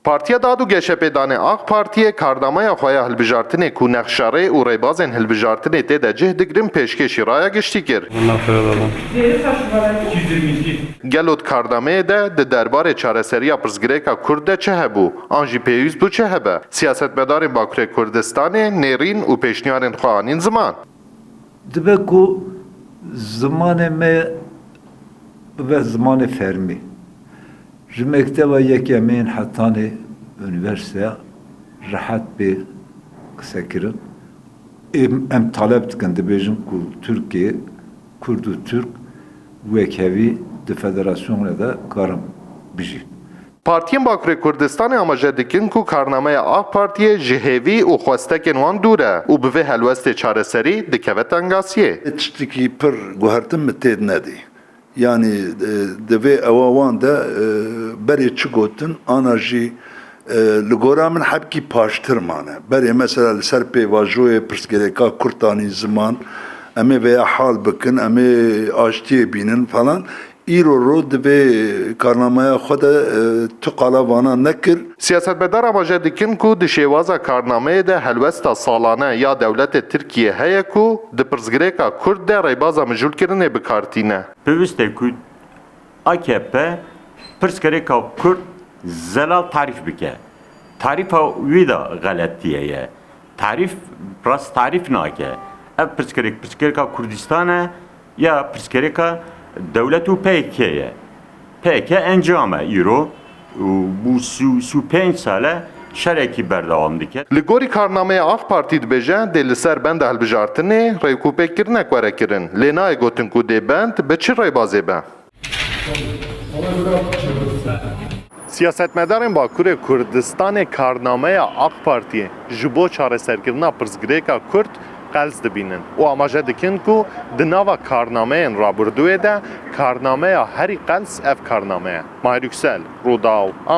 Partiya Dad û Geşepêdanê AK Partiyê karnameya xwe ya hilbijartinê ku nexşarê û rêbazên hilbijartinê tê de cih digirin pêşkêşî raya giştî kir. Gelot karnameyê de di derbarê çareseriya pirsgirêka Kurd de çi hebû, an jî pêwîst bû çi hebe? Siyasetmedarên Bakurê Kurdistanê nêrîn û pêşniyarên xwe anîn ziman. Dibe ku zimanê me ve zimanê fermî. Ji mekteba yekemên Hetanê üniversiteya rahat bê qsekirin. Em talep dikin dibêjin ku Türkiye, Kurd û Türk wekevî di federasyonê de karin bijî. Partiyên Bakurê Kurdistanê amaje dikin ku karnameya AK Partiyê ji hêvî û xwestekên wan dûr e û bi vê helwestê çareserî dikeve tengasiyê. Tiştekî pir guhertin mi tê nedî. Yani divê ewa wan de berê çi gotin ana jî li gora min hepkî paştir mane. Berê mesela li ser pêvajoyê pirsgirêka Kurtanî ziman em ê veya hal bikin, em ê aştiyê bînin falan. İro divê karnameya xwe de tu qala vana nekir. Siyasetmedar amaje dikin ku di şêwaza karnameyê de helwesta salane ya dewletê Tirkiye heye ku di pirsgirêka Kurd de rêbaza mijûlkirinê bikartîne. Pevîst e ku AKP pirsgirêka Kurd zelal tarîf bike. Tarîfa wî da xelettiye ye. Tarîf rast tarîf nake. Ev pirsgirêka Kurdistan e ya pirsgirêka devlet û PKK ye. PKK encame îro bu su 5 sale şerekî berdewam dike. Li gorî karnameya AK Partî dibêje dê li ser benda hilbijartinê rêkûpêkirinek were kirin. Lê nayê gotin ku dê bend bi çi rêbazê be? Siyasetmedarên Bakurê Kurdistanê karnameya AK Partiyê ji bo çareserkirina pirsgirêka Kurd qels dibînin û amaje dikin ku di nava karnameyên rabirdûyê de karnameya herî qels ev karname ye. Mahir Yüksel, Rûdaw, Amed.